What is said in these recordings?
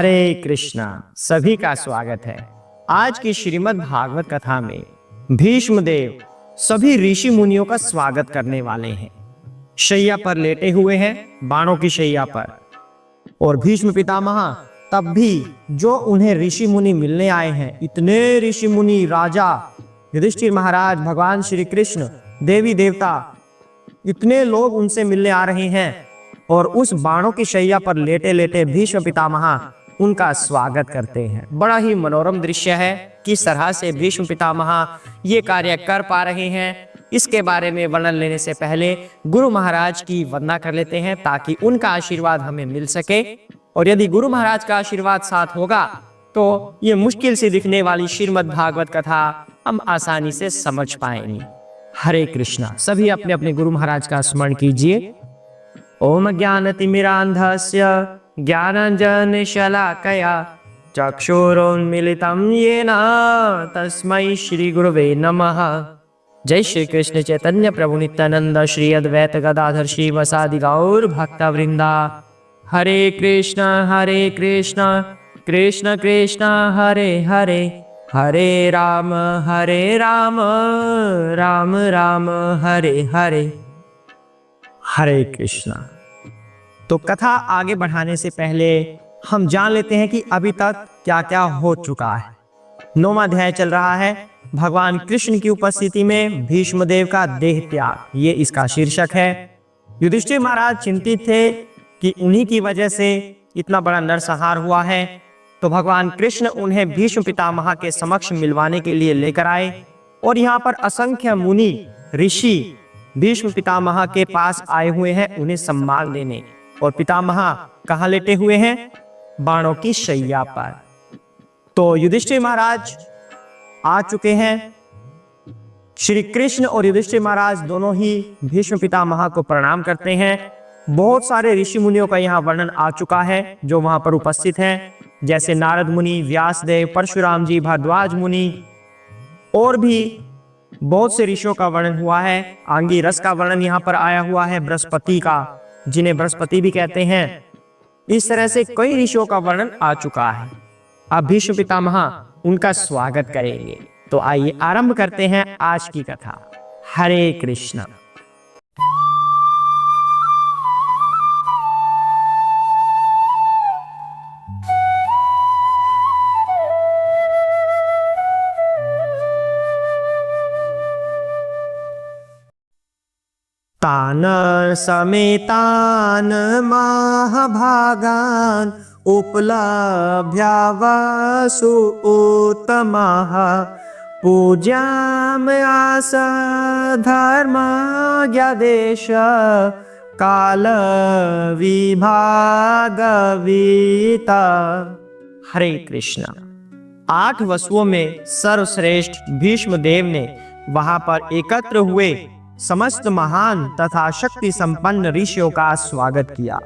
हरे कृष्णा। सभी का स्वागत है। आज की श्रीमद् भागवत कथा में भीष्म देव सभी ऋषि मुनियों का स्वागत करने वाले हैं। शैया पर लेटे हुए हैं, बाणों की शैया पर। और भीष्म पितामह तब भी जो उन्हें ऋषि मुनि मिलने आए हैं, इतने ऋषि मुनि, राजा युधिष्ठिर महाराज, भगवान श्री कृष्ण, देवी देवता, इतने लोग उनसे मिलने आ रहे हैं। और उस बाणों की शैया पर लेटे लेटे भीष्म पितामह उनका स्वागत करते हैं। बड़ा ही मनोरम दृश्य है। किस तरह से भीष्म पितामह ये कार्य कर पा रहे हैं, इसके बारे में वर्णन लेने से पहले गुरु महाराज की वंदना कर लेते हैं, ताकि उनका आशीर्वाद हमें मिल सके। और यदि गुरु महाराज का आशीर्वाद साथ होगा तो ये मुश्किल से दिखने वाली श्रीमद् भागवत कथा हम आसानी से समझ पाएंगे। हरे कृष्णा। सभी अपने अपने गुरु महाराज का स्मरण कीजिए। ओम ज्ञानतिमिरान्धस्य ज्ञानाञ्जनशलाकया चक्षुरोन्मीलितं येन तस्मै श्री गुरुवे नमः। जय श्री कृष्ण चैतन्य प्रभु नित्यानंद श्री अद्वैत गदाधर श्रीवासादि गौर भक्तवृंदा। हरे कृष्ण कृष्ण कृष्ण हरे हरे, हरे राम राम राम हरे हरे। हरे कृष्णा। तो कथा आगे बढ़ाने से पहले हम जान लेते हैं कि अभी तक क्या क्या हो चुका है। 9वां अध्याय चल रहा है। भगवान कृष्ण की उपस्थिति में भीष्म देव का देह त्याग, ये इसका शीर्षक है। युधिष्ठिर महाराज चिंतित थे कि उन्हीं की वजह से इतना बड़ा नरसंहार हुआ है। तो भगवान कृष्ण उन्हें भीष्म पितामह के समक्ष मिलवाने के लिए लेकर आए। और यहाँ पर असंख्य मुनि ऋषि भीष्म पितामह के पास आए हुए हैं उन्हें सम्मान देने। और पितामह कहाँ लेटे हुए हैं? बाणों की शैया पर। तो युधिष्ठिर महाराज आ चुके हैं। श्री कृष्ण और युधिष्ठिर महाराज दोनों ही भीष्म पितामह को प्रणाम करते हैं। बहुत सारे ऋषि मुनियों का यहाँ वर्णन आ चुका है जो वहां पर उपस्थित हैं, जैसे नारद मुनि, व्यासदेव, परशुराम जी, भारद्वाज मुनि, और भी बहुत से ऋषियों का वर्णन हुआ है। आंगी रस का वर्णन यहाँ पर आया हुआ है, बृहस्पति का, जिन्हें बृहस्पति भी कहते हैं। इस तरह से कई ऋषियों का वर्णन आ चुका है। अब भीष्म पितामह उनका स्वागत करेंगे। तो आइए आरंभ करते हैं आज की कथा। हरे कृष्ण। तान समेतान महाभागान उपलभ्य वसु उत्तमः पूज्यामयास धर्मज्ञदेश काल विभागवीता। हरे कृष्ण। 8 वसुओं में सर्वश्रेष्ठ भीष्म देव ने वहां पर एकत्र हुए समस्त महान तथा शक्ति संपन्न ऋषियों का स्वागत किया,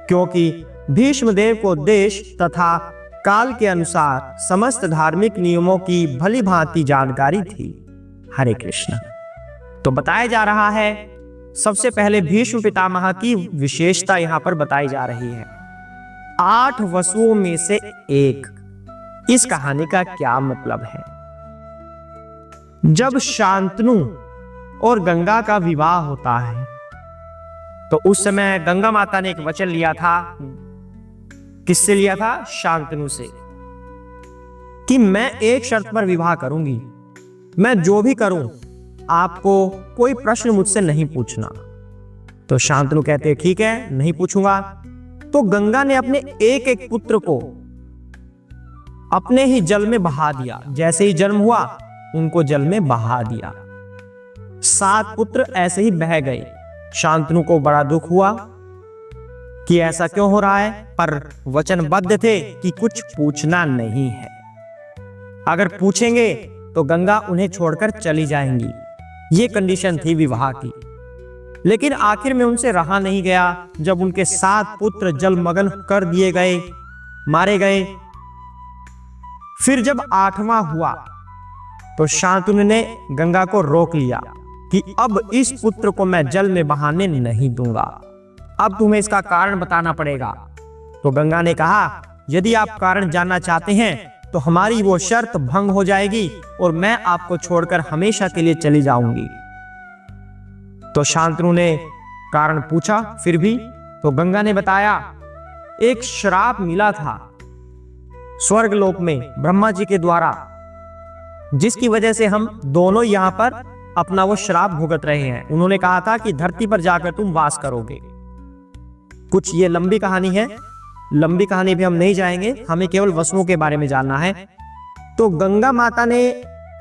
क्योंकि भीष्म देव को देश तथा काल के अनुसार समस्त धार्मिक नियमों की भली भांति जानकारी थी। हरे कृष्ण। तो बताया जा रहा है, सबसे पहले भीष्म पितामह की विशेषता यहाँ पर बताई जा रही है। 8 वसुओं में से एक। इस कहानी का क्या मतलब है? जब शांतनु और गंगा का विवाह होता है तो उस समय गंगा माता ने एक वचन लिया था। किससे लिया था? शांतनु से, कि मैं एक शर्त पर विवाह करूंगी, मैं जो भी करूं आपको कोई प्रश्न मुझसे नहीं पूछना। तो शांतनु कहते ठीक है, नहीं पूछूंगा। तो गंगा ने अपने एक एक पुत्र को अपने ही जल में बहा दिया। जैसे ही जन्म हुआ उनको जल में बहा दिया। 7 पुत्र ऐसे ही बह गए। शांतनु को बड़ा दुख हुआ कि ऐसा क्यों हो रहा है, पर वचनबद्ध थे कि कुछ पूछना नहीं है। अगर पूछेंगे तो गंगा उन्हें छोड़कर चली जाएंगी। ये कंडीशन थी विवाह की। लेकिन आखिर में उनसे रहा नहीं गया। जब उनके 7 पुत्र जलमग्न कर दिए गए, मारे गए, फिर जब 8वां हुआ तो शांतनु ने गंगा को रोक लिया कि अब इस पुत्र को मैं जल में बहाने नहीं दूंगा, अब तुम्हें इसका कारण बताना पड़ेगा। तो गंगा ने कहा यदि आप कारण जानना चाहते हैं तो हमारी वो शर्त भंग हो जाएगी और मैं आपको छोड़कर हमेशा के लिए चली जाऊंगी। तो शांतनु ने कारण पूछा फिर भी। तो गंगा ने बताया, एक श्राप मिला था स्वर्गलोक में ब्रह्मा जी के द्वारा, जिसकी वजह से हम दोनों यहां पर अपना वो श्राप भुगत रहे हैं। उन्होंने कहा था कि धरती पर जाकर तुम वास करोगे। कुछ ये लंबी कहानी है, लंबी कहानी भी हम नहीं जाएंगे, हमें केवल वसुओं के बारे में जानना है। तो गंगा माता ने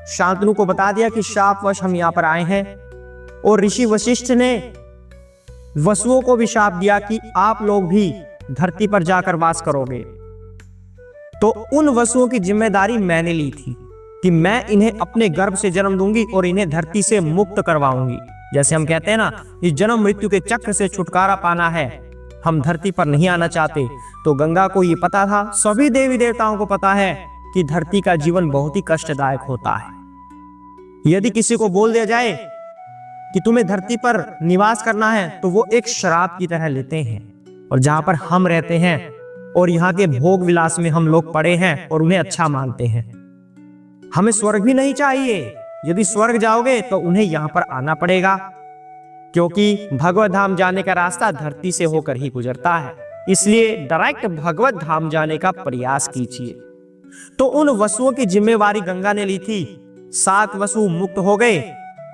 शांतनु को बता दिया कि शापवश हम यहां पर आए हैं, और ऋषि वशिष्ठ ने वसुओं को भी शाप दिया कि आप लोग भी धरती पर जाकर वास करोगे। तो उन वसुओं की जिम्मेदारी मैंने ली थी कि मैं इन्हें अपने गर्भ से जन्म दूंगी और इन्हें धरती से मुक्त करवाऊंगी। जैसे हम कहते हैं ना, इस जन्म मृत्यु के चक्र से छुटकारा पाना है, हम धरती पर नहीं आना चाहते। तो गंगा को ये पता था, सभी देवी देवताओं को पता है कि धरती का जीवन बहुत ही कष्टदायक होता है। यदि किसी को बोल दिया जाए कि तुम्हें धरती पर निवास करना है तो वो एक शराब की तरह लेते हैं। और जहां पर हम रहते हैं और यहाँ के भोग विलास में हम लोग पड़े हैं और उन्हें अच्छा मानते हैं। हमें स्वर्ग भी नहीं चाहिए। यदि स्वर्ग जाओगे तो उन्हें यहाँ पर आना पड़ेगा, क्योंकि भगवत धाम जाने का रास्ता धरती से होकर ही गुजरता है। इसलिए डायरेक्ट भगवत धाम जाने का प्रयास कीजिए। तो उन वसुओं की जिम्मेवारी गंगा ने ली थी। 7 वसु मुक्त हो गए,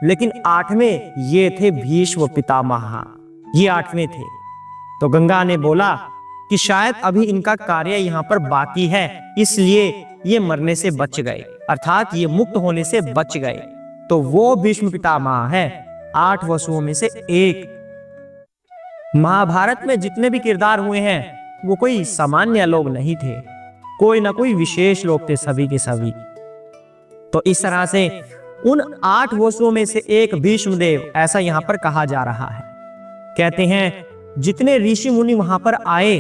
लेकिन 8वें ये थे भीष्म पितामह, ये 8वें थे। तो गंगा ने बोला कि शायद अभी इनका कार्य यहाँ पर बाकी है, इसलिए ये मरने से बच गए, अर्थात ये मुक्त होने से बच गए। तो वो भीष्म पितामह है, 8 वसुओं में से एक। महाभारत में जितने भी किरदार हुए हैं वो कोई सामान्य लोग नहीं थे, कोई ना कोई विशेष लोग थे, सभी के सभी। तो इस तरह से उन 8 वसुओं में से एक भीष्मदेव, ऐसा यहां पर कहा जा रहा है। कहते हैं जितने ऋषि मुनि वहां पर आए,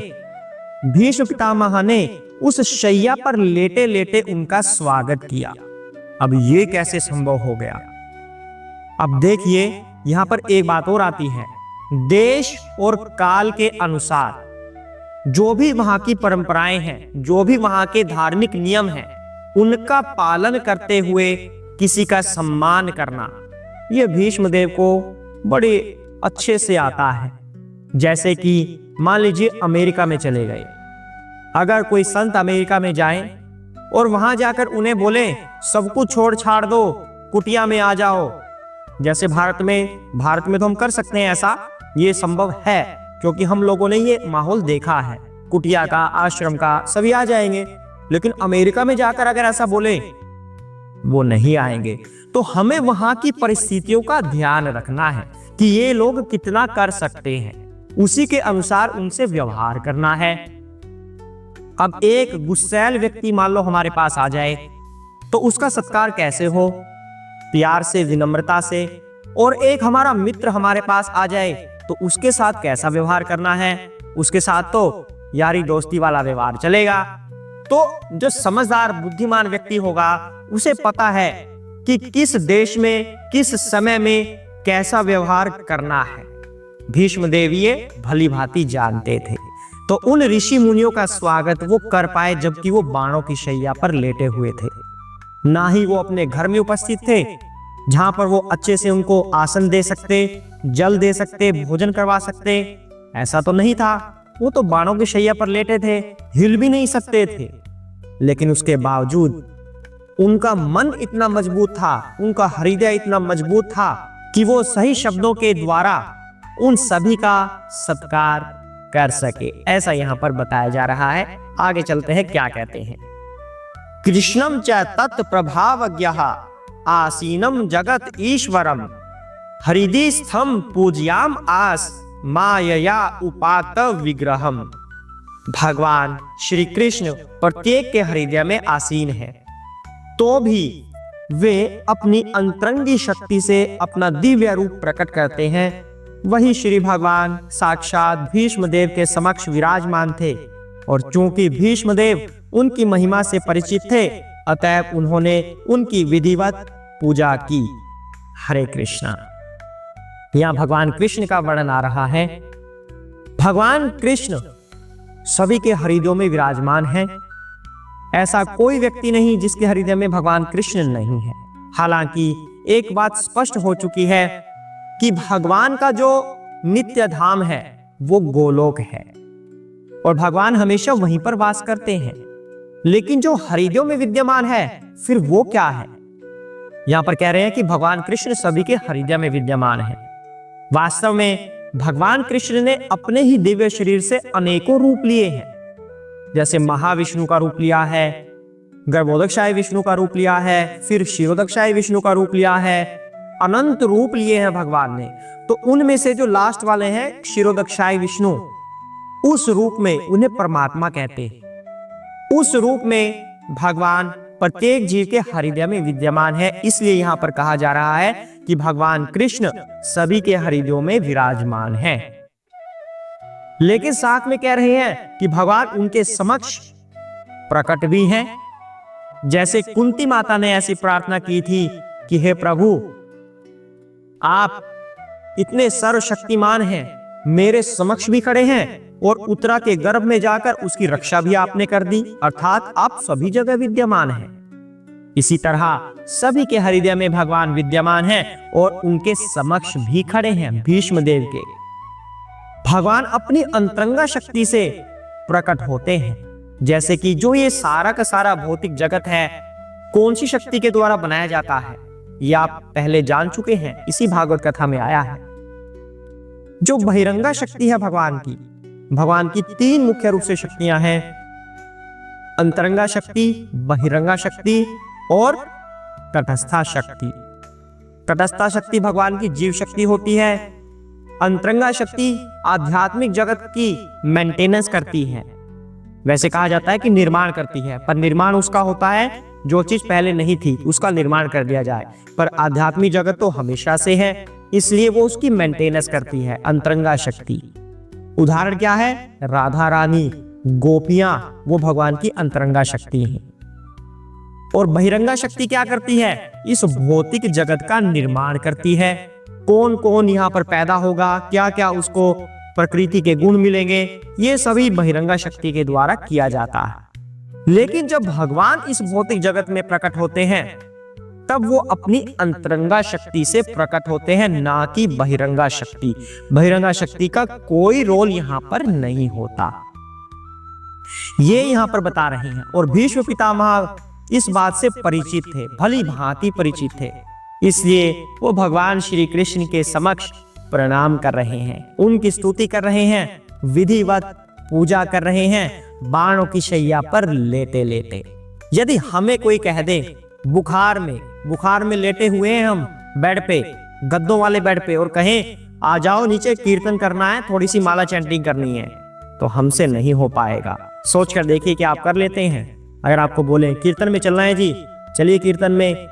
भीष्म पितामह ने उस शैया पर लेटे लेटे उनका स्वागत किया। अब ये कैसे संभव हो गया? अब देखिए यहां पर एक बात और आती है, देश और काल के अनुसार जो भी वहां की परंपराएं हैं, जो भी वहां के धार्मिक नियम हैं, उनका पालन करते हुए किसी का सम्मान करना, यह भीष्मदेव को बड़े अच्छे से आता है। जैसे कि मान लीजिए अमेरिका में चले गए, अगर कोई संत अमेरिका में जाए और वहां जाकर उन्हें बोले सब कुछ छोड़ छाड़ दो, कुटिया में आ जाओ, जैसे भारत में तो हम कर सकते हैं ऐसा, ये संभव है क्योंकि हम लोगों ने ये माहौल देखा है, कुटिया का, आश्रम का, सभी आ जाएंगे। लेकिन अमेरिका में जाकर अगर ऐसा बोले, वो नहीं आएंगे। तो हमें वहां की परिस्थितियों का ध्यान रखना है कि ये लोग कितना कर सकते हैं, उसी के अनुसार उनसे व्यवहार करना है। अब एक गुस्सैल व्यक्ति मान लो हमारे पास आ जाए तो उसका सत्कार कैसे हो? प्यार से, विनम्रता से। और एक हमारा मित्र हमारे पास आ जाए तो उसके साथ कैसा व्यवहार करना है? उसके साथ तो यारी दोस्ती वाला व्यवहार चलेगा। तो जो समझदार बुद्धिमान व्यक्ति होगा उसे पता है कि किस देश में, किस समय में कैसा व्यवहार करना है। भीष्मदेव ये भली भांति जानते थे। तो उन ऋषि मुनियों का स्वागत वो कर पाए जबकि वो बाणों की शैया पर लेटे हुए थे। ना ही वो अपने घर में उपस्थित थे जहां पर वो अच्छे से उनको आसन दे सकते, जल दे सकते, भोजन करवा सकते, ऐसा तो नहीं था। वो तो बाणों की शैया पर लेटे थे, हिल भी नहीं सकते थे। लेकिन उसके बावजूद उनका मन इतना मजबूत था, उनका हृदय इतना मजबूत था कि वो सही शब्दों के द्वारा उन सभी का सत्कार कर सके। ऐसा यहां पर बताया जा रहा है। आगे चलते हैं, क्या कहते हैं। कृष्णम च तत् प्रभावज्ञः आसीनम जगत ईश्वरम हृदि स्थम पूज्याम आस मायया उपात विग्रहम। भगवान श्री कृष्ण प्रत्येक के हृदय में आसीन है, तो भी वे अपनी अंतरंगी शक्ति से अपना दिव्य रूप प्रकट करते हैं। वही श्री भगवान साक्षात भीष्मदेव के समक्ष विराजमान थे, और चूंकि भीष्मदेव उनकी महिमा से परिचित थे, अतएव उन्होंने उनकी विधिवत पूजा की। हरे कृष्णा। यहां भगवान कृष्ण का वर्णन आ रहा है। भगवान कृष्ण सभी के हृदयों में विराजमान हैं। ऐसा कोई व्यक्ति नहीं जिसके हृदय में भगवान कृष्ण नहीं है। हालांकि एक बात स्पष्ट हो चुकी है कि भगवान का जो नित्य धाम है वो गोलोक है और भगवान हमेशा वहीं पर वास करते हैं। लेकिन जो हृदयों में विद्यमान है फिर वो क्या है? यहां पर कह रहे हैं कि भगवान कृष्ण सभी के हृदय में विद्यमान है। वास्तव में भगवान कृष्ण ने अपने ही दिव्य शरीर से अनेकों रूप लिए हैं। जैसे महाविष्णु का रूप लिया है, गर्भोदकशाही विष्णु का रूप लिया है, फिर क्षीरोदकशाही विष्णु का रूप लिया है, अनंत रूप लिए हैं भगवान ने। तो उनमें से जो लास्ट वाले हैं क्षीरोदकशाही विष्णु, उस रूप में उन्हें परमात्मा कहते हैं। उस रूप में भगवान प्रत्येक जीव के हृदय में विद्यमान है। इसलिए यहां पर कहा जा रहा है कि भगवान कृष्ण सभी के हृदयों में विराजमान हैं। लेकिन साथ में कह रहे हैं कि भगवान उनके समक्ष प्रकट भी हैं। जैसे कुंती माता ने ऐसी प्रार्थना की थी कि हे प्रभु, आप इतने सर्वशक्तिमान हैं, मेरे समक्ष भी खड़े हैं और उत्तरा के गर्भ में जाकर उसकी रक्षा भी आपने कर दी, अर्थात आप सभी जगह विद्यमान हैं। इसी तरह सभी के हृदय में भगवान विद्यमान हैं और उनके समक्ष भी खड़े हैं भीष्म देव के। भगवान अपनी अंतरंगा शक्ति से प्रकट होते हैं। जैसे कि जो ये सारा का सारा भौतिक जगत है कौन सी शक्ति के द्वारा बनाया जाता है, ये आप पहले जान चुके हैं, इसी भागवत कथा में आया है। जो बहिरंगा शक्ति है भगवान की तीन मुख्य रूप से शक्तियां हैं, अंतरंगा शक्ति, बहिरंगा शक्ति और तटस्था शक्ति। तटस्था शक्ति भगवान की जीव शक्ति होती है। अंतरंगा शक्ति आध्यात्मिक जगत की मेंटेनेंस करती है। वैसे कहा जाता है कि निर्माण करती है, पर निर्माण उसका होता है जो चीज पहले नहीं थी उसका निर्माण कर दिया जाए, पर आध्यात्मिक जगत तो हमेशा से है, इसलिए वो उसकी मेंटेनेंस करती है। अंतरंगा शक्ति उदाहरण क्या है? राधा रानी, गोपियां, वो भगवान की अंतरंगा शक्ति है। और बहिरंगा शक्ति क्या करती है? इस भौतिक जगत का निर्माण करती है। कौन कौन यहाँ पर पैदा होगा, क्या क्या उसको प्रकृति के गुण मिलेंगे, ये सभी बहिरंगा शक्ति के द्वारा किया जाता है। लेकिन जब भगवान इस भौतिक जगत में प्रकट होते हैं तब वो अपनी अंतरंगा शक्ति से प्रकट होते हैं, ना कि बहिरंगा शक्ति। बहिरंगा शक्ति का कोई रोल यहाँ पर नहीं होता, ये यहाँ पर बता रहे हैं। और भीष्म पितामह इस बात से परिचित थे, भली भांति परिचित थे, इसलिए वो भगवान श्री कृष्ण के समक्ष प्रणाम कर रहे हैं, उनकी स्तुति कर रहे हैं, विधिवत पूजा कर रहे हैं, बाणों की शैया पर लेटे लेटे। यदि हमें कोई कह दे बुखार में लेटे हुए हैं हम बेड पे, गद्दों वाले बेड पे, और कहें आ जाओ नीचे कीर्तन करना है, थोड़ी सी माला चैंटिंग करनी है, तो हमसे नहीं हो पाएगा। सोच कर देखिए कि आप कर लेते हैं? अगर आपको बोले कीर्तन में चलना है जी, चलिए कीर्तन में,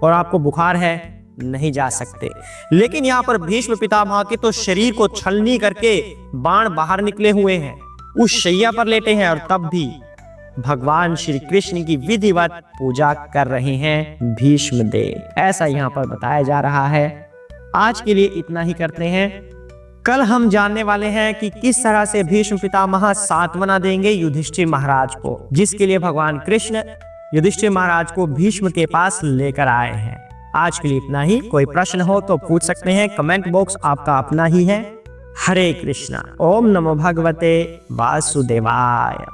और आपको बुखार है, नहीं जा सकते। लेकिन यहाँ पर भीष्म पितामह के तो शरीर को छलनी करके बाण बाहर निकले हुए हैं, उस शैया पर लेटे हैं, और तब भी भगवान श्री कृष्ण की विधिवत पूजा कर रहे हैं भीष्म देव। ऐसा यहाँ पर बताया जा रहा है। आज के लिए इतना ही करते हैं। कल हम जानने वाले हैं कि किस तरह से भीष्म पितामह सांत्वना देंगे युधिष्ठिर महाराज को, जिसके लिए भगवान कृष्ण युधिष्ठिर महाराज को भीष्म के पास लेकर आए हैं। आज के लिए इतना ही। कोई प्रश्न हो तो पूछ सकते हैं, कमेंट बॉक्स आपका अपना ही है। हरे कृष्णा। ओम नमो भगवते वासुदेवाय।